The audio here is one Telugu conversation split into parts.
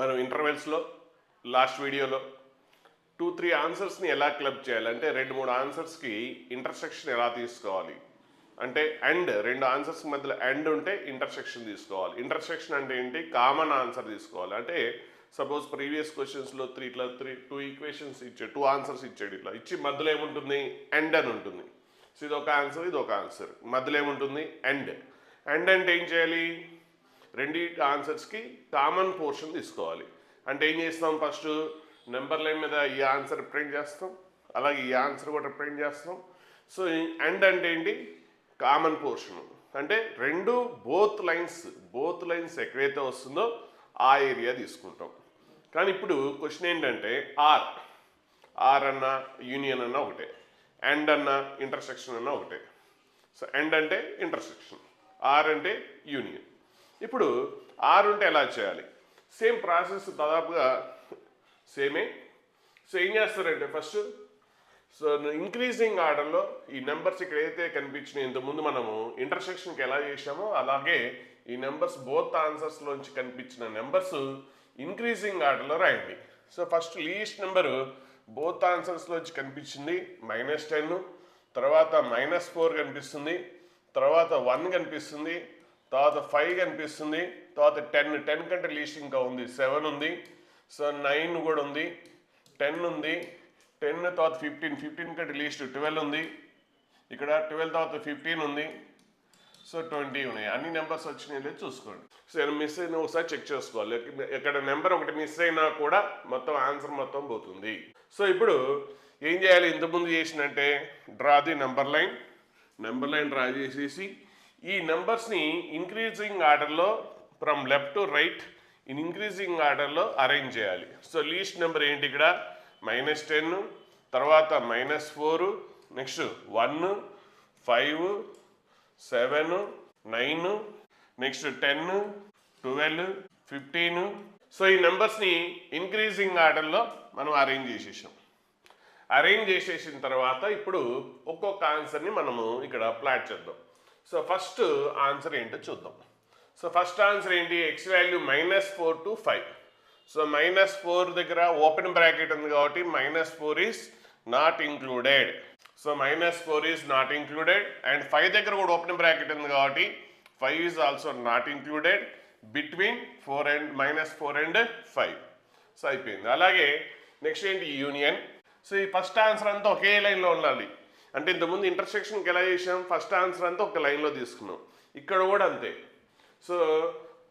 మనం ఇంటర్వెల్స్లో లాస్ట్ వీడియోలో 2-3 ఆన్సర్స్ని ఎలా క్లబ్ చేయాలి అంటే 2-3 ఆన్సర్స్కి ఇంటర్సెక్షన్ ఎలా తీసుకోవాలి అంటే అండ్ 2 ఆన్సర్స్ మధ్యలో అండ్ ఉంటే ఇంటర్సెక్షన్ తీసుకోవాలి. ఇంటర్సెక్షన్ అంటే ఏంటి? కామన్ ఆన్సర్ తీసుకోవాలి. అంటే సపోజ్ ప్రీవియస్ క్వశ్చన్స్లో 2 ఈక్వేషన్స్ ఇచ్చాడు, 2 ఆన్సర్స్ ఇచ్చాడు, ఇట్లా ఇచ్చి మధ్యలో ఏముంటుంది? అండ్ అని ఉంటుంది. సో ఇది ఒక ఆన్సర్, ఇది ఒక ఆన్సర్, మధ్యలో ఏముంటుంది? అండ్. అండ్ అంటే ఏం చేయాలి? 2 ఆన్సర్స్కి కామన్ పోర్షన్ తీసుకోవాలి. అంటే ఏం చేస్తాం? ఫస్ట్ నెంబర్ లైన్ మీద ఈ ఆన్సర్ రిప్రజెంట్ చేస్తాం, అలాగే ఈ ఆన్సర్ కూడా రిప్రజెంట్ చేస్తాం. సో అండ్ అంటే ఏంటి? Common portion. అంటే రెండు బోత్ లైన్స్ ఎక్కడైతే వస్తుందో ఆ ఏరియా తీసుకుంటాం. కానీ ఇప్పుడు క్వశ్చన్ ఏంటంటే ఆర్ అన్న యూనియన్ అన్న ఒకటే, అండ్ అన్న ఇంటర్సెక్షన్ అన్న ఒకటే. సో అండ్ అంటే ఇంటర్సెక్షన్, ఆర్ అంటే యూనియన్. ఇప్పుడు ఆర్ ఉంటే ఎలా చేయాలి? సేమ్ ప్రాసెస్ దాదాపుగా సేమే. సో ఏం చేస్తారంటే ఫస్ట్ ఇంక్రీజింగ్ ఆర్డర్లో ఈ నెంబర్స్ ఇక్కడ ఏదైతే కనిపించినాయి ఇంతకుముందు మనము ఇంటర్సెక్షన్కి ఎలా చేసామో అలాగే ఈ నెంబర్స్ బోత్ ఆన్సర్స్లోంచి కనిపించిన నెంబర్స్ ఇంక్రీజింగ్ ఆర్డర్లో రాయండి. So first least number both ఆన్సర్స్లోంచి కనిపించింది -10, తర్వాత -4 కనిపిస్తుంది, తర్వాత 1 కనిపిస్తుంది, తర్వాత 5 కనిపిస్తుంది, తర్వాత 10 కంటే లీస్ట్ ఇంకా ఉంది, 7 ఉంది, సో 9 కూడా ఉంది, 10 ఉంది, 10 తర్వాత 15 కంటే లీస్ట్ 12 ఉంది, ఇక్కడ 12 తర్వాత 15 ఉంది, సో 20 ఉన్నాయి. అన్ని నెంబర్స్ వచ్చినాయి లేదు చూసుకోండి. సో మిస్ అయినా ఒకసారి చెక్ చేసుకోవాలి. ఎక్కడ నెంబర్ ఒకటి మిస్ అయినా కూడా మొత్తం ఆన్సర్ మొత్తం పోతుంది. సో ఇప్పుడు ఏం చేయాలి? ఇంతకుముందు చేసినట్టే draw the number line draw చేసేసి ఈ నెంబర్స్ని ఇంక్రీజింగ్ ఆర్డర్లో from left to right in increasing ఆర్డర్లో అరేంజ్ చేయాలి. సో లీస్ట్ నెంబర్ ఏంటి? ఇక్కడ -10, తర్వాత -4, నెక్స్ట్ 1, 5, 7, 9, నెక్స్ట్ 10, 12, 15. సో ఈ నెంబర్స్ని ఇంక్రీజింగ్ ఆర్డర్లో మనం అరేంజ్ చేసేసాం. అరేంజ్ చేసేసిన తర్వాత ఇప్పుడు ఒక్కొక్క ఆన్సర్ని మనము ఇక్కడ ప్లాట్ చేద్దాం. సో ఫస్ట్ ఆన్సర్ ఏంటో చూద్దాం. సో ఫస్ట్ ఆన్సర్ ఏంటి? X value -4 to 5. సో -4 దగ్గర ఓపెన్ బ్రాకెట్ ఉంది కాబట్టి -4 is not included. So -4 is not included. And 5 దగ్గర కూడా ఓపెన్ బ్రాకెట్ ఉంది కాబట్టి 5 is also not included between -4 and 5. So అయిపోయింది. అలాగే నెక్స్ట్ ఏంటి? యూనియన్. సో ఈ ఫస్ట్ ఆన్సర్ అంతా ఒకే లైన్లో ఉండాలి. అంటే ఇంతకుముందు ఇంటర్సెక్షన్కి ఎలా చేసాం? ఫస్ట్ ఆన్సర్ అంతా ఒక లైన్లో తీసుకున్నాం. ఇక్కడ కూడా అంతే. సో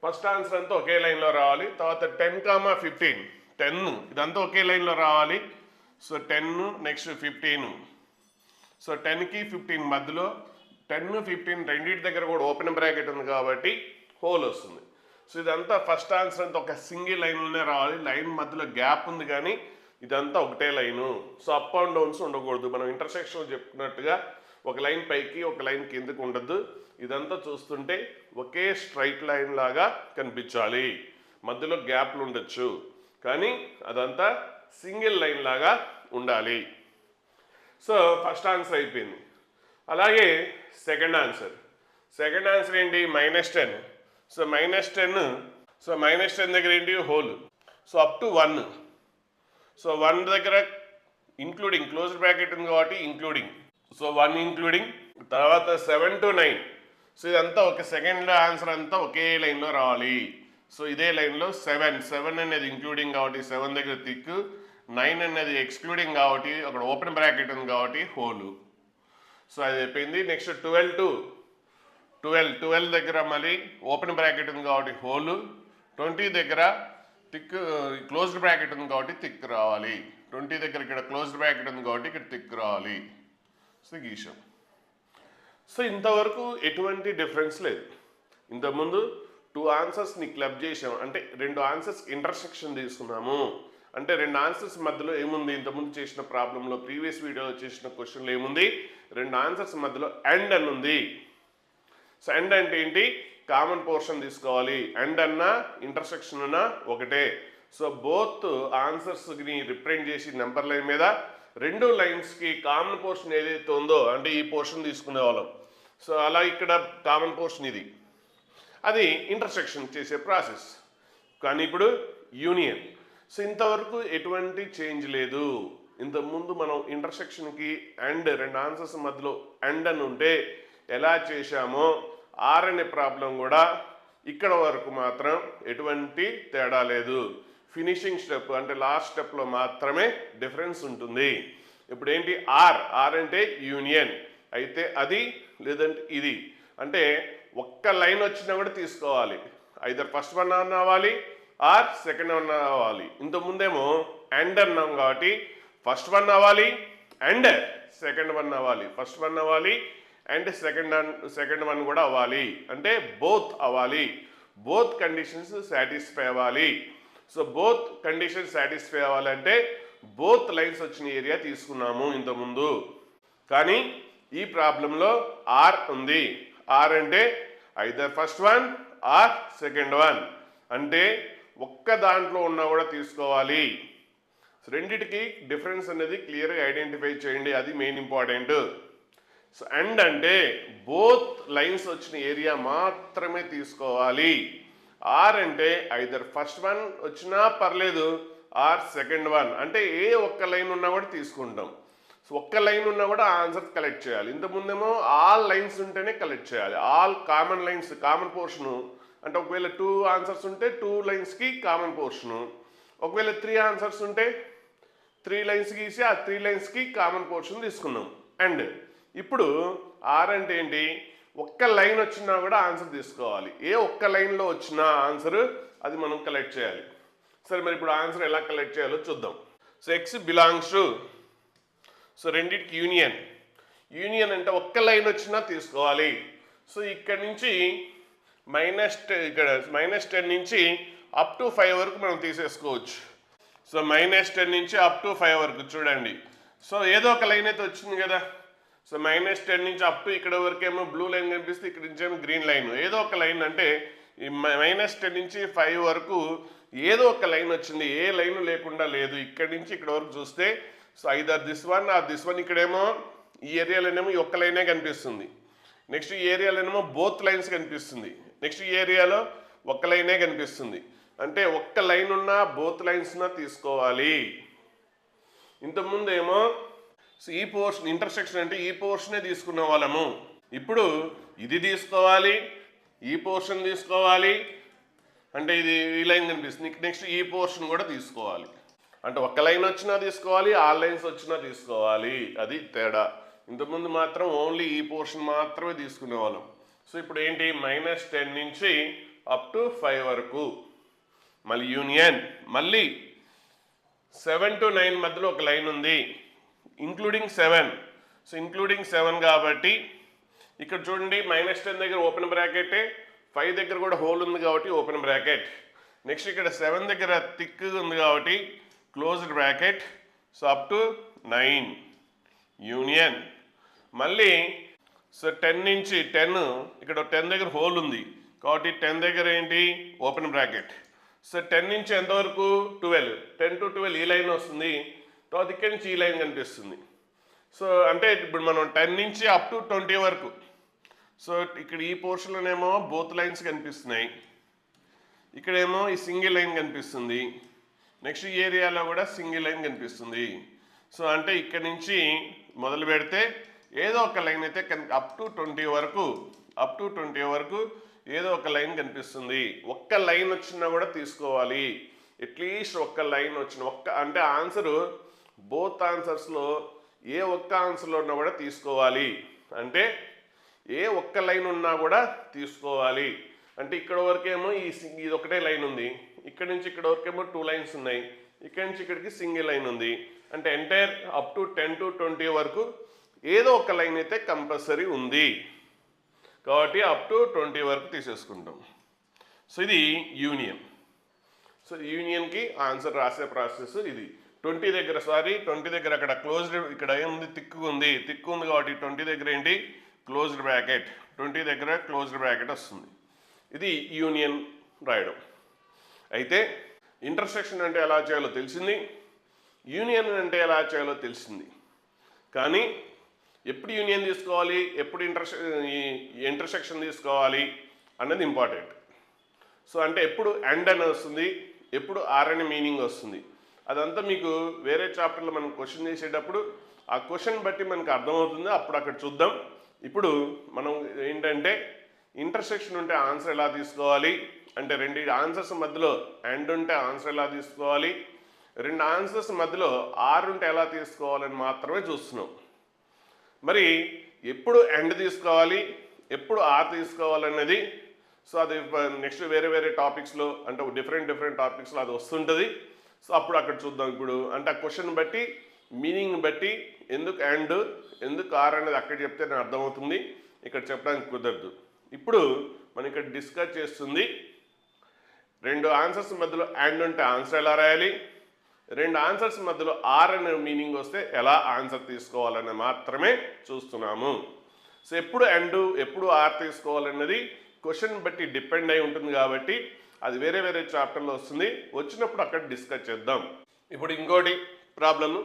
ఫస్ట్ ఆన్సర్ అంతా ఒకే లైన్లో రావాలి. తర్వాత 10, 15 ఇదంతా ఒకే లైన్లో రావాలి. So 10 next 15. సో 10కి 15 మధ్యలో 10, 15 రెండింటి దగ్గర కూడా ఓపెన్ బ్రాకెట్ ఉంది కాబట్టి హోల్ వస్తుంది. సో ఇదంతా ఫస్ట్ ఆన్సర్ అంతా ఒక సింగిల్ లైన్లోనే రావాలి. లైన్ మధ్యలో గ్యాప్ ఉంది కానీ ఇదంతా ఒకటే line. So up and downs ఉండకూడదు. మనం ఇంటర్సెక్షన్ చెప్పుకున్నట్టుగా ఒక లైన్ పైకి ఒక లైన్ కిందకి ఉండద్దు. ఇదంతా చూస్తుంటే ఒకే స్ట్రైట్ లైన్ లాగా కనిపించాలి. మధ్యలో గ్యాప్లు ఉండొచ్చు కానీ అదంతా సింగిల్ లైన్ లాగా ఉండాలి. సో ఫస్ట్ ఆన్సర్ అయిపోయింది. అలాగే సెకండ్ ఆన్సర్ ఏంటి? -10. సో -10 దగ్గర ఏంటి? Whole. So up to 1. So 1 దగ్గర ఇంక్లూడింగ్ క్లోజ్డ్ బ్రాకెట్ ఉంది కాబట్టి ఇంక్లూడింగ్. So 1 including. తర్వాత 7 to 9. సో ఇదంతా ఒక సెకండ్ ఆన్సర్ అంతా ఒకే లైన్లో రావాలి. సో ఇదే లైన్లో 7 అనేది ఇంక్లూడింగ్ కాబట్టి 7 దగ్గర థిక్, 9 అనేది ఎక్స్క్లూడింగ్ కాబట్టి అక్కడ ఓపెన్ బ్రాకెట్ ఉంది కాబట్టి హోలు. సో అది అయిపోయింది. నెక్స్ట్ 12 దగ్గర మళ్ళీ ఓపెన్ బ్రాకెట్ ఉంది కాబట్టి హోలు. 20 దగ్గర థిక్ క్లోజ్డ్ బ్రాకెట్ ఉంది కాబట్టి థిక్ రావాలి. 20 దగ్గర ఇక్కడ క్లోజ్డ్ బ్రాకెట్ ఉంది కాబట్టి ఇక్కడ థిక్ రావాలి. సో గీసాం. సో ఇంతవరకు ఎటువంటి డిఫరెన్స్ లేదు. ఇంతకుముందు 2 ఆన్సర్స్ని క్లబ్ చేసాం అంటే 2 ఆన్సర్స్ ఇంటర్సెక్షన్ తీసుకున్నాము. అంటే 2 ఆన్సర్స్ మధ్యలో ఏముంది? ఇంతకుముందు చేసిన ప్రాబ్లంలో ప్రీవియస్ వీడియోలో చేసిన క్వశ్చన్లో ఏముంది? 2 ఆన్సర్స్ మధ్యలో అండ్ అని ఉంది. సో అండ్ అంటే ఏంటి? కామన్ పోర్షన్ తీసుకోవాలి. అండ్ అన్నా ఇంటర్సెక్షన్ అన్నా ఒకటే. సో బోత్ ఆన్సర్స్ని రిప్రజెంట్ చేసి నెంబర్ లైన్ మీద 2 లైన్స్కి కామన్ పోర్షన్ ఏదైతే ఉందో అంటే ఈ పోర్షన్ తీసుకునే వాళ్ళం. సో అలా ఇక్కడ కామన్ పోర్షన్ ఇది, అది ఇంటర్సెక్షన్ చేసే ప్రాసెస్. కానీ ఇప్పుడు యూనియన్. సో ఇంతవరకు ఎటువంటి చేంజ్ లేదు. ఇంతకుముందు మనం ఇంటర్సెక్షన్కి అండ్ రెండు ఆన్సర్స్ మధ్యలో అండ్ అని ఉంటే ఎలా చేశామో ఆర్ అనే ప్రాబ్లం కూడా ఇక్కడ వరకు మాత్రం ఎటువంటి తేడా లేదు. ఫినిషింగ్ స్టెప్ అంటే లాస్ట్ స్టెప్లో మాత్రమే డిఫరెన్స్ ఉంటుంది. ఇప్పుడు ఏంటి ఆర్ అంటే యూనియన్ అయితే అది లేదంటే ఇది అంటే ఒక్క లైన్ వచ్చినా కూడా తీసుకోవాలి. ఐదర్ ఫస్ట్ వన్ అన్న అవ్వాలి ఆర్ సెకండ్ వన్ అవ్వాలి. ఇంతకుముందేమో అండ్ అన్నాం కాబట్టి ఫస్ట్ వన్ అవ్వాలి అండ్ సెకండ్ వన్ అవ్వాలి, ఫస్ట్ వన్ అవ్వాలి అండ్ సెకండ్ వన్ కూడా అవ్వాలి, అంటే బోత్ అవ్వాలి. బోత్ కండిషన్స్ సాటిస్ఫై అవ్వాలి. సో బోత్ కండిషన్స్ సాటిస్ఫై అవ్వాలంటే బోత్ లైన్స్ వచ్చిన ఏరియా తీసుకున్నాము ఇంతకుముందు. కానీ ఈ ప్రాబ్లంలో ఆర్ ఉంది. ఆర్ అంటే either first one or second one, అంటే ఒక్క దాంట్లో ఉన్నా కూడా తీసుకోవాలి. రెండిటికి డిఫరెన్స్ అనేది క్లియర్గా ఐడెంటిఫై చేయండి, అది మెయిన్ ఇంపార్టెంట్. సో అండ్ అంటే బోత్ లైన్స్ వచ్చిన ఏరియా మాత్రమే తీసుకోవాలి. ఆర్ అంటే ఐదర్ ఫస్ట్ వన్ వచ్చినా పర్లేదు ఆర్ సెకండ్ వన్, అంటే ఏ ఒక్క లైన్ ఉన్నా కూడా తీసుకుంటాం. సో ఒక్క లైన్ ఉన్నా కూడా ఆన్సర్ కలెక్ట్ చేయాలి. ఇంతకుముందేమో ఆల్ లైన్స్ ఉంటేనే కలెక్ట్ చేయాలి. All common lines common portion అంటే ఒకవేళ 2 ఆన్సర్స్ ఉంటే 2 లైన్స్కి కామన్ పోర్షను, ఒకవేళ 3 ఆన్సర్స్ ఉంటే 3 లైన్స్ గీసి ఆ 3 లైన్స్కి కామన్ పోర్షన్ తీసుకున్నాం. అండ్ ఇప్పుడు ఆర్ అంటే ఏంటి, ఒక్క లైన్ వచ్చినా కూడా ఆన్సర్ తీసుకోవాలి. ఏ ఒక్క లైన్లో వచ్చిన ఆన్సర్ అది మనం కలెక్ట్ చేయాలి. సరే మరి ఇప్పుడు ఆన్సర్ ఎలా కలెక్ట్ చేయాలో చూద్దాం. So X belongs to, so రెండింటికి యూనియన్. యూనియన్ అంటే ఒక్క లైన్ వచ్చినా తీసుకోవాలి. సో ఇక్కడ నుంచి ఇక్కడ -10 నుంచి అప్ టు 5 వరకు మనం తీసేసుకోవచ్చు. సో -10 నుంచి అప్ టు 5 వరకు చూడండి. సో ఏదో ఒక లైన్ అయితే వచ్చింది కదా. సో -10 నుంచి అప్ టు ఇక్కడ వరకేమో బ్లూ లైన్ కనిపిస్తే ఇక్కడ నుంచి ఏమో గ్రీన్ లైన్, ఏదో ఒక లైన్ అంటే ఈ -10 నుంచి 5 వరకు ఏదో ఒక లైన్ వచ్చింది, ఏ లైన్ లేకుండా లేదు. ఇక్కడ నుంచి ఇక్కడ వరకు చూస్తే so either this one or this one, ఇక్కడేమో ఈ ఏరియాలోనేమో ఈ ఒక్క లైనే కనిపిస్తుంది, నెక్స్ట్ ఈ ఏరియాలోనేమో బోత్ లైన్స్ కనిపిస్తుంది, నెక్స్ట్ ఈ ఏరియాలో ఒక్క లైనే కనిపిస్తుంది. అంటే ఒక్క లైన్ ఉన్నా బోత్ లైన్స్ ఉన్నా తీసుకోవాలి. ఇంతకుముందు ఏమో సో ఈ పోర్షన్ ఇంటర్సెక్షన్ అంటే ఈ పోర్షనే తీసుకునే వాళ్ళము. ఇప్పుడు ఇది తీసుకోవాలి, ఈ పోర్షన్ తీసుకోవాలి, అంటే ఇది ఈ లైన్ కనిపిస్తుంది, నెక్స్ట్ ఈ పోర్షన్ కూడా తీసుకోవాలి. అంటే ఒక్క లైన్ వచ్చినా తీసుకోవాలి, ఆల్ లైన్స్ వచ్చినా తీసుకోవాలి, అది తేడా. ఇంతకుముందు మాత్రం ఓన్లీ ఈ పోర్షన్ మాత్రమే తీసుకునే వాళ్ళం. సో ఇప్పుడు ఏంటి -10 నుంచి అప్ టు 5 వరకు మళ్ళీ యూనియన్. మళ్ళీ 7 to 9 మధ్యలో ఒక లైన్ ఉంది ఇంక్లూడింగ్ 7. సో ఇంక్లూడింగ్ 7 కాబట్టి ఇక్కడ చూడండి -10 దగ్గర ఓపెన్ బ్రాకెట్, 5 దగ్గర కూడా హోల్ ఉంది కాబట్టి ఓపెన్ బ్రాకెట్, నెక్స్ట్ ఇక్కడ 7 దగ్గర థిక్ ఉంది కాబట్టి closed bracket. So up to 9 union. మళ్ళీ సో 10 నుంచి 10 ఇక్కడ 10 దగ్గర హోల్ ఉంది కాబట్టి 10 దగ్గర ఏంటి ఓపెన్ బ్రాకెట్. సో 10 నుంచి ఎంతవరకు 12, 10 to 12 ఈ లైన్ వస్తుంది, తర్వాత ఇక్కడ నుంచి ఈ లైన్ కనిపిస్తుంది. సో అంటే ఇప్పుడు మనం 10 నుంచి అప్ టు 20 వరకు. సో ఇక్కడ ఈ పోర్షన్లోనేమో బోత్ లైన్స్ కనిపిస్తున్నాయి, ఇక్కడేమో ఈ సింగిల్ లైన్ కనిపిస్తుంది, నెక్స్ట్ ఈ ఏరియాలో కూడా సింగిల్ లైన్ కనిపిస్తుంది. సో అంటే ఇక్కడ నుంచి మొదలు పెడితే ఏదో ఒక లైన్ అయితే అప్ టు 20 వరకు ఏదో ఒక లైన్ కనిపిస్తుంది. ఒక్క లైన్ వచ్చినా కూడా తీసుకోవాలి. అట్లీస్ట్ ఒక్క లైన్ వచ్చిన అంటే ఆన్సరు బోత్ ఆన్సర్స్లో ఏ ఒక్క ఆన్సర్లో ఉన్నా కూడా తీసుకోవాలి. అంటే ఏ ఒక్క లైన్ ఉన్నా కూడా తీసుకోవాలి. అంటే ఇక్కడ వరకేమో ఇది ఒకటే లైన్ ఉంది, ఇక్కడ నుంచి ఇక్కడ వరకేమో 2 లైన్స్ ఉన్నాయి, ఇక్కడ నుంచి ఇక్కడికి సింగిల్ లైన్ ఉంది. అంటే ఎంటైర్ అప్ టు 10 to 20 వరకు ఏదో ఒక లైన్ అయితే కంపల్సరీ ఉంది కాబట్టి అప్ టు 20 వరకు తీసేసుకుంటాం. సో ఇది యూనియన్. సో యూనియన్కి ఆన్సర్ రాసే ప్రాసెస్ ఇది. 20 దగ్గర అక్కడ క్లోజ్డ్, ఇక్కడ ఏముంది థిక్ ఉంది కాబట్టి 20 దగ్గర ఏంటి క్లోజ్డ్ బ్రాకెట్, 20 దగ్గర క్లోజ్డ్ బ్రాకెట్ వస్తుంది. ఇది యూనియన్ రాయడం. అయితే ఇంటర్సెక్షన్ అంటే ఎలా చేయాలో తెలిసింది, యూనియన్ అంటే ఎలా చేయాలో తెలిసింది. కానీ ఎప్పుడు యూనియన్ తీసుకోవాలి, ఎప్పుడు ఇంటర్సెక్షన్ తీసుకోవాలి అన్నది ఇంపార్టెంట్. సో అంటే ఎప్పుడు అండ్ అని వస్తుంది, ఎప్పుడు ఆర్ అనే మీనింగ్ వస్తుంది. అదంతా మీకు వేరే చాప్టర్లో మనం క్వశ్చన్ చేసేటప్పుడు ఆ క్వశ్చన్ బట్టి మనకు అర్థమవుతుంది, అప్పుడు అక్కడ చూద్దాం. ఇప్పుడు మనం ఏంటంటే ఇంటర్సెక్షన్ ఉంటే ఆన్సర్ ఎలా తీసుకోవాలి అంటే, రెండు ఆన్సర్స్ మధ్యలో అండ్ ఉంటే ఆన్సర్ ఎలా తీసుకోవాలి, రెండు ఆన్సర్స్ మధ్యలో ఆర్ ఉంటే ఎలా తీసుకోవాలని మాత్రమే చూస్తున్నాం. మరి ఎప్పుడు అండ్ తీసుకోవాలి, ఎప్పుడు ఆర్ తీసుకోవాలన్నది సో అది నెక్స్ట్ వేరే వేరే టాపిక్స్లో అంటే డిఫరెంట్ టాపిక్స్లో అది వస్తుంటుంది. సో అప్పుడు అక్కడ చూద్దాం. ఇప్పుడు అంటే ఆ క్వశ్చన్ బట్టి మీనింగ్ బట్టి ఎందుకు అండ్ ఎందుకు ఆర్ అనేది అక్కడ చెప్తే నాకు అర్థమవుతుంది, ఇక్కడ చెప్పడానికి కుదరదు. ఇప్పుడు మనం ఇక్కడ డిస్కస్ చేస్తుంది రెండు ఆన్సర్స్ మధ్యలో అండ్ ఉంటే ఆన్సర్ ఎలా రాయాలి, రెండు ఆన్సర్స్ మధ్యలో ఆర్ అనే మీనింగ్ వస్తే ఎలా ఆన్సర్ తీసుకోవాలని మాత్రమే చూస్తున్నాము. సో ఎప్పుడు అండ్ ఎప్పుడు ఆర్ తీసుకోవాలన్నది క్వశ్చన్ బట్టి డిపెండ్ అయి ఉంటుంది కాబట్టి అది వేరే వేరే చాప్టర్లో వస్తుంది, వచ్చినప్పుడు అక్కడ డిస్కస్ చేద్దాం. ఇప్పుడు ఇంకోటి ప్రాబ్లమ్,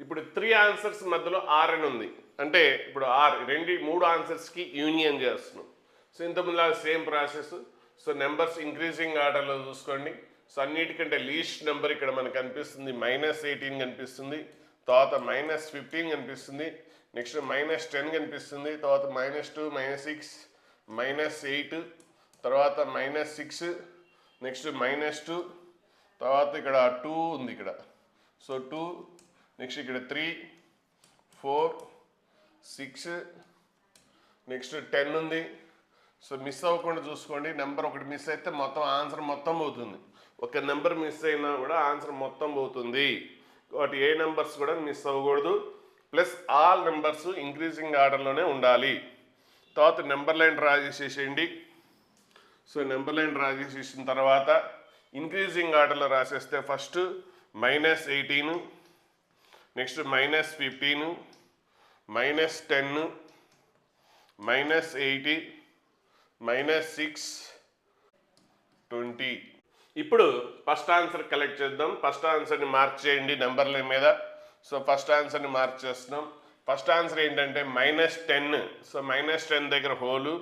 ఇప్పుడు 3 ఆన్సర్స్ మధ్యలో ఆర్ అని ఉంది అంటే ఇప్పుడు ఆర్ మూడు ఆన్సర్స్కి యూనియన్ చేస్తున్నాం. సో ఇంతకుముందులా same process. So numbers increasing ఆర్డర్లో చూసుకోండి. సో అన్నిటికంటే లీస్ట్ నెంబర్ ఇక్కడ మనకు కనిపిస్తుంది -18 కనిపిస్తుంది, తర్వాత -15 కనిపిస్తుంది, నెక్స్ట్ -10 కనిపిస్తుంది, తర్వాత -2 -6 -8, తర్వాత -6, నెక్స్ట్ -2, తర్వాత ఇక్కడ 2 ఉంది ఇక్కడ. సో 2, నెక్స్ట్ ఇక్కడ 3, 4, 6, నెక్స్ట్ 10 ఉంది. సో మిస్ అవ్వకుండా చూసుకోండి, నెంబర్ ఒకటి మిస్ అయితే మొత్తం ఆన్సర్ మొత్తం పోతుంది. ఒక నెంబర్ మిస్ అయినా కూడా ఆన్సర్ మొత్తం పోతుంది కాబట్టి ఏ నెంబర్స్ కూడా మిస్ అవ్వకూడదు. ప్లస్ ఆల్ నెంబర్స్ ఇంక్రీజింగ్ ఆర్డర్లోనే ఉండాలి. తర్వాత నెంబర్ లైన్ డ్రా చేసేసేయండి. సో నెంబర్ లైన్ డ్రా చేసేసిన తర్వాత ఇంక్రీజింగ్ ఆర్డర్లో రాసేస్తే ఫస్ట్ -18, నెక్స్ట్ -15, -10, -80, -6, 20. ఇప్పుడు ఫస్ట్ ఆన్సర్ కలెక్ట్ చేద్దాం. ఫస్ట్ ఆన్సర్ని మార్క్ చేయండి నెంబర్ లైన్ మీద. సో ఫస్ట్ ఆన్సర్ని మార్క్ చేస్తున్నాం. ఫస్ట్ ఆన్సర్ ఏంటంటే -10. సో -10 దగ్గర హోలు,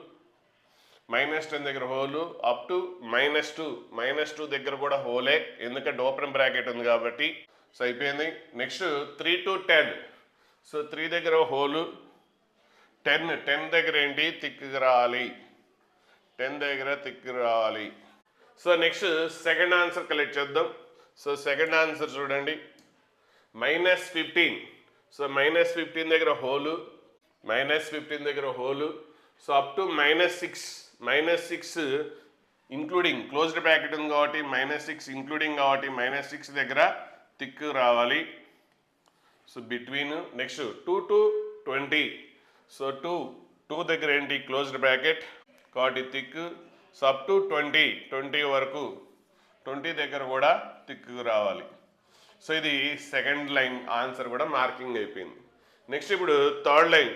-10 దగ్గర హోలు అప్ టు -2, -2 దగ్గర కూడా హోలే, ఎందుకంటే ఓపెన్ బ్రాకెట్ ఉంది కాబట్టి. సో అయిపోయింది. Next 3 to 10. సో 3 దగ్గర హోలు, 10 దగ్గర ఏంటి తిక్కు రావాలి, 10 దగ్గర తిక్కు రావాలి. So next second answer collect చేద్దాం. సో సెకండ్ ఆన్సర్ చూడండి -15. సో -15 దగ్గర హోలు, -15 దగ్గర hole, so up to -6 including closed bracket ఉంది కాబట్టి -6 ఇంక్లూడింగ్ కాబట్టి -6 దగ్గర తిక్కు రావాలి. So between. Next 2 to 20. So 2 దగ్గర ఏంటి క్లోజ్డ్ బ్రాకెట్ కాబట్టి తిక్కు. సో అప్ టు 20 వరకు 20 దగ్గర కూడా తిక్కు రావాలి. సో ఇది సెకండ్ లైన్ ఆన్సర్ కూడా మార్కింగ్ అయిపోయింది. నెక్స్ట్ ఇప్పుడు థర్డ్ లైన్.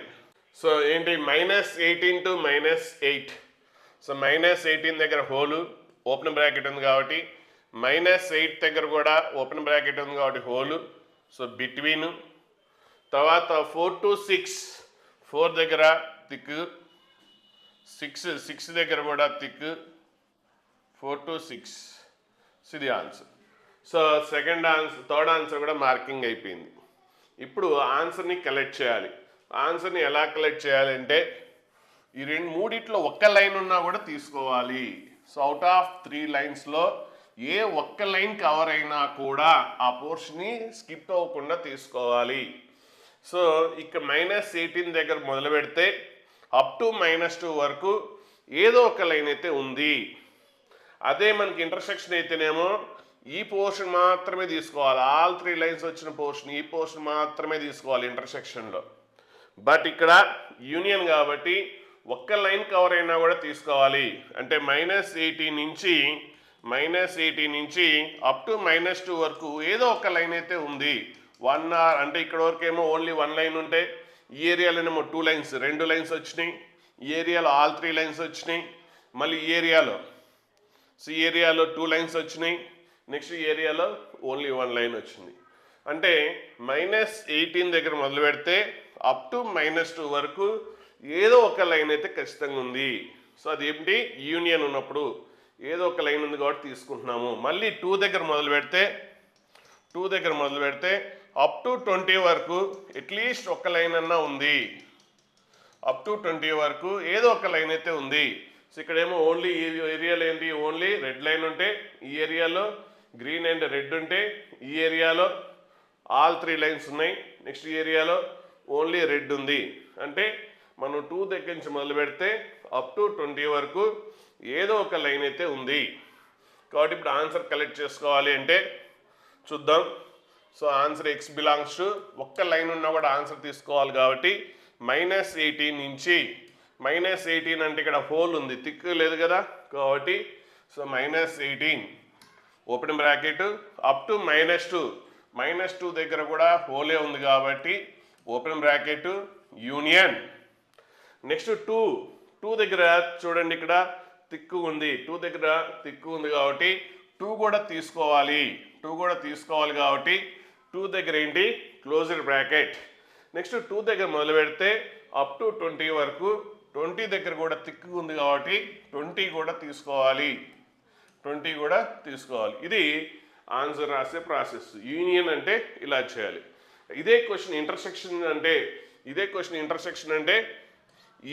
సో ఏంటి -18 to -8. సో -18 దగ్గర హోలు, ఓపెన్ బ్రాకెట్ ఉంది కాబట్టి, -8 దగ్గర కూడా ఓపెన్ బ్రాకెట్ ఉంది కాబట్టి హోలు. So between. తర్వాత 4 to 6. 4 దగ్గర తిక్కు, 6 దగ్గర కూడా తిక్కు, 4 to 6. సో ఇది ఆన్సర్. సో థర్డ్ ఆన్సర్ కూడా మార్కింగ్ అయిపోయింది. ఇప్పుడు ఆన్సర్ని కలెక్ట్ చేయాలి. ఆన్సర్ని ఎలా కలెక్ట్ చేయాలంటే ఈ మూడిట్లో ఒక్క లైన్ ఉన్నా కూడా తీసుకోవాలి. సో అవుట్ ఆఫ్ 3 లైన్స్లో ఏ ఒక్క లైన్ కవర్ అయినా కూడా ఆ పోర్షన్ని స్కిప్ అవ్వకుండా తీసుకోవాలి. సో ఇక -18 దగ్గర మొదలు పెడితే అప్ టు -2 వరకు ఏదో ఒక లైన్ అయితే ఉంది. అదే మనకి ఇంటర్సెక్షన్ అయితేనేమో ఈ పోర్షన్ మాత్రమే తీసుకోవాలి. ఆల్ 3 లైన్స్ వచ్చిన పోర్షన్ ఈ పోర్షన్ మాత్రమే తీసుకోవాలి ఇంటర్సెక్షన్లో. బట్ ఇక్కడ యూనియన్ కాబట్టి ఒక్క లైన్ కవర్ అయినా కూడా తీసుకోవాలి. అంటే -18 నుంచి అప్ టు -2 వరకు ఏదో ఒక లైన్ అయితే ఉంది. 1 hour అంటే ఇక్కడ వరకు ఏమో ఓన్లీ 1 లైన్ ఉంటే ఈ ఏరియాలోనేమో 2 లైన్స్ 2 లైన్స్ వచ్చినాయి, ఈ ఏరియాలో ఆల్ 3 లైన్స్ వచ్చినాయి, మళ్ళీ ఈ ఏరియాలో 2 లైన్స్ వచ్చినాయి, నెక్స్ట్ ఈ ఏరియాలో ఓన్లీ 1 లైన్ వచ్చింది. అంటే -18 దగ్గర మొదలు పెడితే అప్ టు -2 వరకు ఏదో ఒక లైన్ అయితే ఖచ్చితంగా ఉంది. సో అది ఏంటి యూనియన్ ఉన్నప్పుడు. ఏదో ఒక లైన్ ఉంది కాబట్టి తీసుకుంటున్నాము. మళ్ళీ 2 దగ్గర మొదలు పెడితే అప్ టు 20 వరకు అట్లీస్ట్ ఒక లైన్ అన్నా ఉంది. అప్ టు 20 వరకు ఏదో ఒక లైన్ అయితే ఉంది. సో ఇక్కడేమో ఓన్లీ ఈ ఏరియాలో ఏంటి, ఓన్లీ రెడ్ లైన్ ఉంటే, ఈ ఏరియాలో గ్రీన్ అండ్ రెడ్ ఉంటే, ఈ ఏరియాలో ఆల్ 3 లైన్స్ ఉన్నాయి. నెక్స్ట్ ఈ ఏరియాలో ఓన్లీ రెడ్ ఉంది. అంటే మనం 2 దగ్గర నుంచి మొదలు పెడితే అప్ టు 20 వరకు ఏదో ఒక లైన్ అయితే ఉంది. కాబట్టి ఇప్పుడు ఆన్సర్ కలెక్ట్ చేసుకోవాలి అంటే చూద్దాం. So answer x belongs to ఒక్క లైన్ ఉన్నా కూడా ఆన్సర్ తీసుకోవాలి కాబట్టి -18 నుంచి -18 అంటే ఇక్కడ హోల్ ఉంది, థిక్ లేదు కదా, కాబట్టి so -18 open bracket up to -2 దగ్గర కూడా హోలే ఉంది కాబట్టి ఓపెన్ బ్రాకెట్ యూనియన్. నెక్స్ట్ 2 దగ్గర చూడండి ఇక్కడ థిక్ ఉంది, 2 దగ్గర థిక్ ఉంది కాబట్టి 2 కూడా తీసుకోవాలి కాబట్టి 2 దగ్గర ఏంటి క్లోజ్డ్ బ్రాకెట్. నెక్స్ట్ 2 దగ్గర మొదలు పెడితే అప్ టు 20 వరకు 20 దగ్గర కూడా థిక్ ఉంది కాబట్టి 20 కూడా తీసుకోవాలి. ఇది ఆన్సర్ రాసే ప్రాసెస్. యూనియన్ అంటే ఇలా చేయాలి. ఇదే క్వశ్చన్ ఇంటర్సెక్షన్ అంటే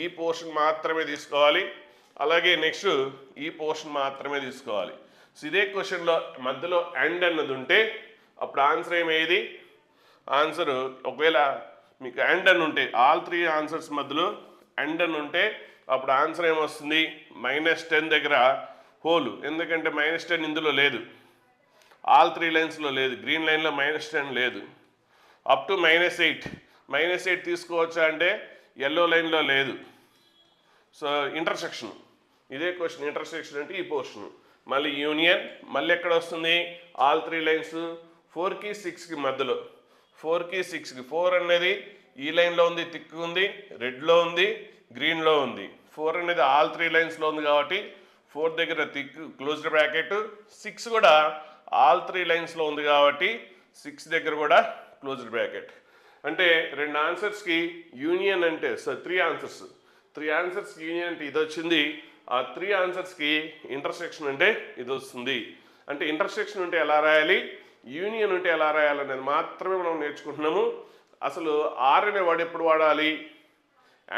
ఈ పోర్షన్ మాత్రమే తీసుకోవాలి, అలాగే నెక్స్ట్ ఈ పోర్షన్ మాత్రమే తీసుకోవాలి. సో ఇదే క్వశ్చన్లో మధ్యలో అండ్ అన్నది ఉంటే అప్పుడు ఆన్సర్ ఏమయ్యేది, ఆన్సర్ ఒకవేళ మీకు అండ్ అని ఉంటే ఆల్ 3 ఆన్సర్స్ మధ్యలో అండ్ అని ఉంటే అప్పుడు ఆన్సర్ ఏమొస్తుంది, -10 దగ్గర హోల్. ఎందుకంటే -10 ఇందులో లేదు, ఆల్ 3 లైన్స్లో లేదు, గ్రీన్ లైన్లో -10 లేదు. అప్ టు -8 తీసుకోవచ్చా అంటే ఎల్లో లైన్లో లేదు. సో ఇంటర్సెక్షన్, ఇదే క్వశ్చన్ ఇంటర్సెక్షన్ అంటే ఈ పోర్షన్. మళ్ళీ యూనియన్, మళ్ళీ ఎక్కడ వస్తుంది, ఆల్ 3 లైన్స్ 4కి 6కి మధ్యలో, 4 అనేది ఈ లైన్లో ఉంది, థిక్ ఉంది, రెడ్లో ఉంది, గ్రీన్లో ఉంది. 4 అనేది ఆల్ 3 లైన్స్లో ఉంది కాబట్టి 4 దగ్గర థిక్ క్లోజ్డ్ బ్రాకెట్, 6 కూడా ఆల్ 3 లైన్స్లో ఉంది కాబట్టి 6 దగ్గర కూడా క్లోజ్డ్ బ్రాకెట్. అంటే 2 ఆన్సర్స్కి యూనియన్ అంటే, సో 3 ఆన్సర్స్కి యూనియన్ అంటే ఇది వచ్చింది. ఆ 3 ఆన్సర్స్కి ఇంటర్సెక్షన్ అంటే ఇది వస్తుంది. అంటే ఇంటర్సెక్షన్ ఉంటే ఎలా రాయాలి, యూనియన్ ఉంటే ఎలా రాయాలనేది మాత్రమే మనం నేర్చుకుంటున్నాము. అసలు ఆర్ అనే వర్డ్ ఎప్పుడు వాడాలి,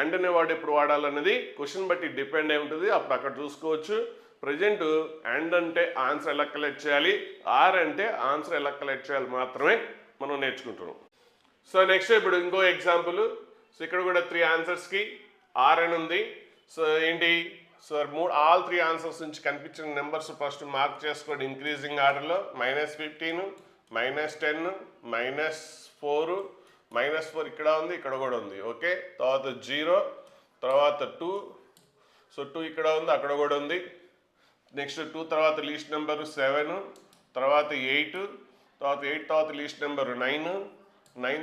అండ్ అనే వర్డ్ ఎప్పుడు వాడాలనేది క్వశ్చన్ బట్టి డిపెండ్ అయి ఉంటుంది. అప్పుడు అక్కడ చూసుకోవచ్చు. ప్రజెంట్ అండ్ అంటే ఆన్సర్ ఎలా కలెక్ట్ చేయాలి, ఆర్ అంటే ఆన్సర్ ఎలా కలెక్ట్ చేయాలి మాత్రమే మనం నేర్చుకుంటున్నాం. సో నెక్స్ట్ ఇప్పుడు ఇంకో ఎగ్జాంపుల్. సో ఇక్కడ కూడా 3 ఆన్సర్స్కి ఆర్ అని ఉంది. సో ఏంటి, సో ఆల్ 3 ఆన్సర్స్ నుంచి కనిపించిన నెంబర్స్ ఫస్ట్ మార్క్ చేసుకోండి ఇంక్రీజింగ్ ఆర్డర్లో. -15, -10, -4 ఇక్కడ ఉంది, ఇక్కడ కూడా ఉంది. ఓకే, తర్వాత 0, తర్వాత 2, సో 2 ఇక్కడ ఉంది, అక్కడ కూడా ఉంది. నెక్స్ట్ 2 తర్వాత లీస్ట్ నెంబరు 7, తర్వాత 8, తర్వాత లీస్ట్ నెంబరు 9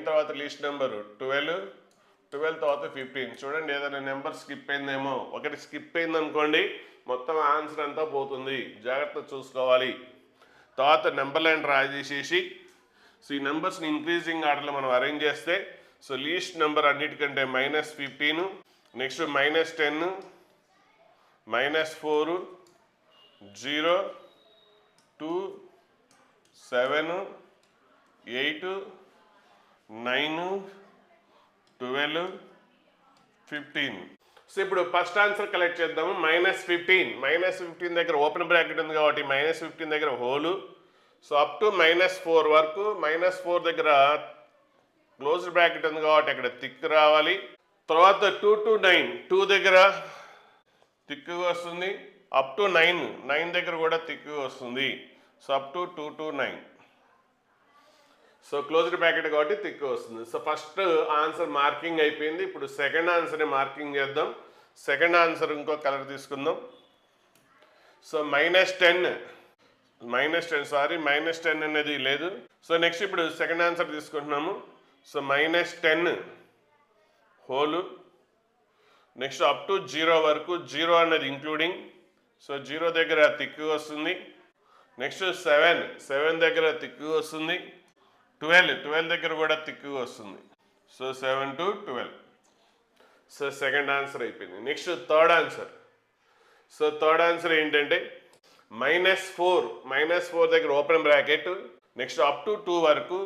తర్వాత లీస్ట్ నెంబరు 12 తర్వాత 15. చూడండి ఏదైనా నెంబర్ స్కిప్ అయిందేమో, ఒకటి స్కిప్ అయింది అనుకోండి మొత్తం ఆన్సర్ అంతా పోతుంది, జాగ్రత్త చూసుకోవాలి. తర్వాత నెంబర్ లైన్ డ్రా చేసేసి సో ఈ నెంబర్స్ని ఇంక్రీజింగ్ ఆర్డర్లో మనం అరేంజ్ చేస్తే సో లీస్ట్ నెంబర్ అన్నిటికంటే -15, నెక్స్ట్ -10, -4, 0, 2, 7, 8, 9, 12, 15. సో ఇప్పుడు ఫస్ట్ ఆన్సర్ కలెక్ట్ చేద్దాము. -15 దగ్గర ఓపెన్ బ్రాకెట్ ఉంది కాబట్టి -15 దగ్గర హోలు. సో అప్ టు -4 వరకు, -4 దగ్గర క్లోజ్డ్ బ్రాకెట్ ఉంది కాబట్టి అక్కడ థిక్ రావాలి. తర్వాత 2 to 9, 2 దగ్గర థిక్ వస్తుంది. అప్ టు 9 దగ్గర కూడా థిక్ వస్తుంది. So up to 2 to 9, so closed bracket కాబట్టి థిక్ వస్తుంది. సో ఫస్ట్ ఆన్సర్ మార్కింగ్ అయిపోయింది. ఇప్పుడు సెకండ్ ఆన్సర్ని మార్కింగ్ చేద్దాం. సెకండ్ ఆన్సర్ ఇంకో కలర్ తీసుకుందాం. సో -10 అనేది లేదు. సో నెక్స్ట్ ఇప్పుడు సెకండ్ ఆన్సర్ తీసుకుంటున్నాము. So -10 hole. Next up to 0 వరకు, 0 అనేది ఇంక్లూడింగ్. సో 0 దగ్గర థిక్ వస్తుంది. నెక్స్ట్ 7 దగ్గర థిక్ వస్తుంది. 12 దగ్గర కూడా థిక్ వస్తుంది. So 7 to 12. So second answer అయిపోయింది. Next third answer. So third answer ఏంటంటే -4 దగ్గర open bracket, next up to 2 వరకు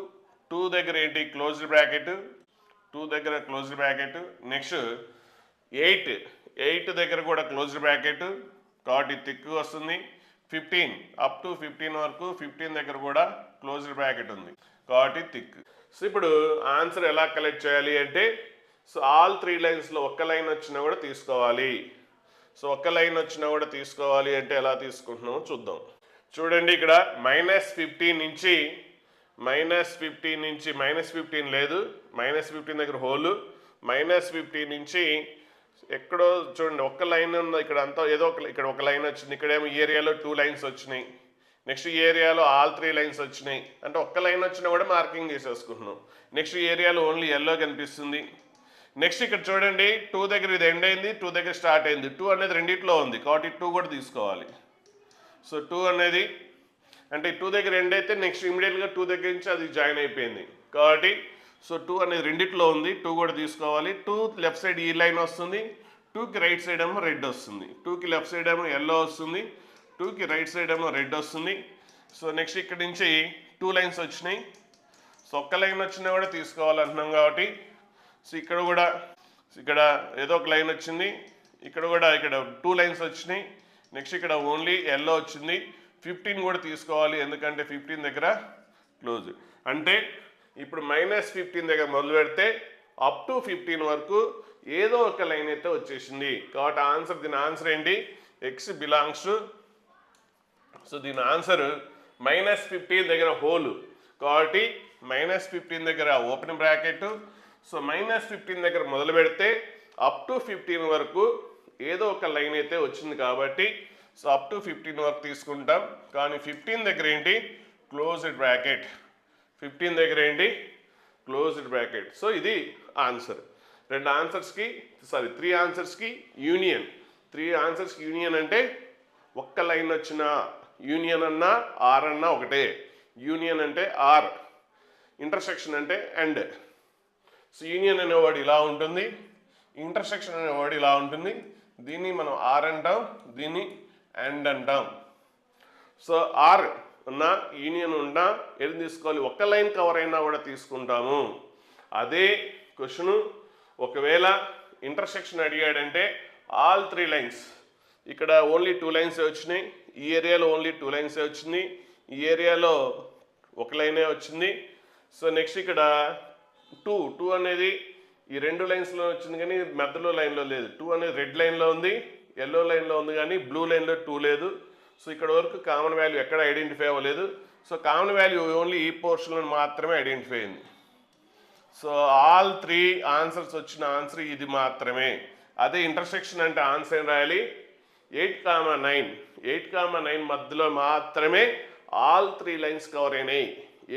2 దగ్గర ఏంటి క్లోజ్డ్ బ్రాకెట్, 2 దగ్గర క్లోజ్డ్ బ్రాకెట్, నెక్స్ట్ 8 దగ్గర కూడా క్లోజ్డ్ బ్రాకెట్ కాబట్టి థిక్ వస్తుంది. 15 అప్ టు 15 వరకు 15 దగ్గర కూడా క్లోజ్డ్ బ్రాకెట్ ఉంది కాబట్టి థిక్. సో ఇప్పుడు ఆన్సర్ ఎలా కలెక్ట్ చేయాలి అంటే, సో ఆల్ 3 లైన్స్లో ఒక్క లైన్ వచ్చినా కూడా తీసుకోవాలి. సో ఒక్క లైన్ వచ్చినా కూడా తీసుకోవాలి అంటే ఎలా తీసుకుంటున్నామో చూద్దాం. చూడండి ఇక్కడ -15 నుంచి -15 లేదు, -15 దగ్గర హోలు, -15 నుంచి ఎక్కడో చూడండి ఒక్క లైన్ ఉంది ఇక్కడ అంతా ఏదో ఇక్కడ ఒక లైన్ వచ్చింది, ఇక్కడేమో ఈ ఏరియాలో 2 లైన్స్ వచ్చినాయి, నెక్స్ట్ ఈ ఏరియాలో ఆల్ 3 లైన్స్ వచ్చినాయి అంటే ఒక్క లైన్ వచ్చినా కూడా మార్కింగ్ చేసేసుకుంటున్నాం. నెక్స్ట్ ఈ ఏరియాలో ఓన్లీ ఎల్లో కనిపిస్తుంది. నెక్స్ట్ ఇక్కడ చూడండి 2 దగ్గర ఇది ఎండ్ అయింది, 2 దగ్గర స్టార్ట్ అయింది, 2 అనేది రెండిట్లో ఉంది కాబట్టి 2 కూడా తీసుకోవాలి. సో 2 అనేది అంటే 2 దగ్గర ఎండ్ అయితే నెక్స్ట్ ఇమీడియట్గా 2 దగ్గర నుంచి అది జాయిన్ అయిపోయింది కాబట్టి సో 2 అనేది రెండిట్లో ఉంది, 2 కూడా తీసుకోవాలి. 2 లెఫ్ట్ సైడ్ ఈ లైన్ వస్తుంది, 2కి రైట్ సైడ్ ఏమో రెడ్ వస్తుంది, 2కి లెఫ్ట్ సైడ్ ఏమో ఎల్లో వస్తుంది, 2కి రైట్ సైడ్ ఏమో రెడ్ వస్తుంది. సో నెక్స్ట్ ఇక్కడ నుంచి 2 లైన్స్ వచ్చినాయి. సో ఒక్క లైన్ వచ్చినా కూడా తీసుకోవాలంటున్నాం కాబట్టి సో ఇక్కడ కూడా ఇక్కడ ఏదో ఒక లైన్ వచ్చింది, ఇక్కడ కూడా ఇక్కడ 2 లైన్స్ వచ్చినాయి, నెక్స్ట్ ఇక్కడ ఓన్లీ ఎల్లో వచ్చింది. 15 కూడా తీసుకోవాలి ఎందుకంటే 15 దగ్గర క్లోజ్. అంటే ఇప్పుడు -15 దగ్గర మొదలు పెడితే అప్ టు 15 వరకు ఏదో ఒక లైన్ అయితే వచ్చేసింది కాబట్టి దీని ఆన్సర్ ఏంటి, ఎక్స్ బిలాంగ్స్ టు. సో దీని ఆన్సర్ -15 దగ్గర హోల్ కాబట్టి -15 దగ్గర ఓపెన్ బ్రాకెట్. సో -15 దగ్గర మొదలు పెడితే అప్ టు 15 వరకు ఏదో ఒక లైన్ అయితే వచ్చింది కాబట్టి సో అప్ టు 15 వరకు తీసుకుంటాం. కానీ 15 దగ్గర ఏంటి క్లోజ్డ్ బ్రాకెట్, 15 దగ్గర ఏంటి క్లోజ్డ్ బ్రాకెట్. సో ఇది ఆన్సర్. 3 ఆన్సర్స్కి యూనియన్. 3 ఆన్సర్స్కి యూనియన్ అంటే ఒక్క లైన్ వచ్చిన యూనియన్ అన్నా ఆర్ అన్నా ఒకటే. యూనియన్ అంటే ఆర్, ఇంటర్సెక్షన్ అంటే అండ్. సో యూనియన్ అనే వర్డ్ ఇలా ఉంటుంది, ఇంటర్సెక్షన్ అనే వర్డ్ ఇలా ఉంటుంది. దీన్ని మనం ఆర్ అంటాం, దీన్ని అండ్ అంటాం. సో ఆర్ ఉన్నా యూనియన్ ఉన్నా ఏది తీసుకోవాలి, ఒక్క లైన్ కవర్ అయినా కూడా తీసుకుంటాము. అదే క్వశ్చను ఒకవేళ ఇంటర్సెక్షన్ అడిగాడంటే ఆల్ 3 లైన్స్, ఇక్కడ ఓన్లీ 2 లైన్సే వచ్చినాయి, ఈ ఏరియాలో ఓన్లీ 2 లైన్సే వచ్చింది, ఈ ఏరియాలో ఒక లైనే వచ్చింది. సో నెక్స్ట్ ఇక్కడ 2 అనేది ఈ 2 లైన్స్లో వచ్చింది కానీ మధ్యలో లైన్లో లేదు. 2 అనేది రెడ్ లైన్లో ఉంది, ఎల్లో లైన్లో ఉంది కానీ బ్లూ లైన్లో 2 లేదు. సో ఇక్కడ వరకు కామన్ వాల్యూ ఎక్కడ ఐడెంటిఫై అవ్వలేదు. సో కామన్ వాల్యూ ఓన్లీ ఈ పోర్షన్లో మాత్రమే ఐడెంటిఫై అయింది. సో ఆల్ 3 ఆన్సర్స్ వచ్చిన ఆన్సర్ ఇది మాత్రమే. అదే ఇంటర్సెక్షన్ అంటే ఆన్సర్ ఏం రాయాలి, 8,9 మధ్యలో మాత్రమే ఆల్ 3 లైన్స్ కవర్ అయినాయి.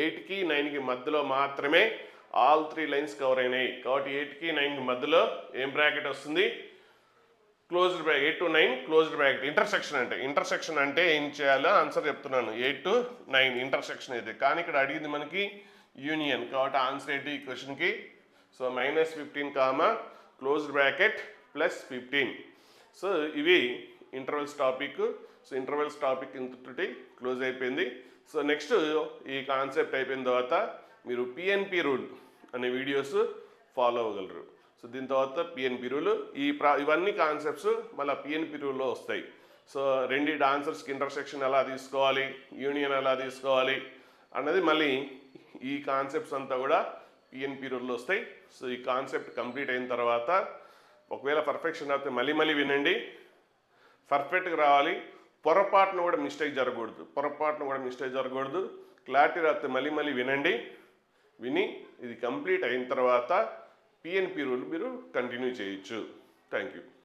8కి 9కి మధ్యలో మాత్రమే ఆల్ 3 లైన్స్ కవర్ అయినాయి కాబట్టి 8కి 9కి మధ్యలో ఏం బ్రాకెట్ వస్తుంది, closed bracket. 8 to 9 closed bracket. Intersection అంటే ఏం చేయాలో ఆన్సర్ చెప్తున్నాను. 8 to 9 ఇంటర్సెక్షన్ అయితే, కానీ ఇక్కడ అడిగింది మనకి యూనియన్ కాబట్టి ఆన్సర్ ఏంటి ఈ క్వశ్చన్కి. So -15 closed bracket +15. సో ఇవి intervals topic. So intervals topic ఇంతటి క్లోజ్ అయిపోయింది. సో నెక్స్ట్ ఈ కాన్సెప్ట్ అయిపోయిన తర్వాత మీరు పిఎన్పి రూల్ అనే వీడియోస్ ఫాలో అవ్వగలరు. సో దీని తర్వాత పిఎన్పి రూల్, ఇవన్నీ కాన్సెప్ట్స్ మళ్ళీ పిఎన్పి రూల్లో వస్తాయి. సో రెండింటి ఆన్సర్స్కి ఇంటర్సెక్షన్ ఎలా తీసుకోవాలి, యూనియన్ ఎలా తీసుకోవాలి అన్నది మళ్ళీ ఈ కాన్సెప్ట్స్ అంతా కూడా పిఎన్పి రూల్లో వస్తాయి. సో ఈ కాన్సెప్ట్ కంప్లీట్ అయిన తర్వాత ఒకవేళ పర్ఫెక్షన్ అయితే మళ్ళీ వినండి, పర్ఫెక్ట్గా రావాలి. పొరపాటును కూడా మిస్టేక్ జరగకూడదు. క్లారిటీ రాస్తే మళ్ళీ వినండి. విని ఇది కంప్లీట్ అయిన తర్వాత పిఎన్పి రూల్ మీరు కంటిన్యూ చేయొచ్చు. Thank you.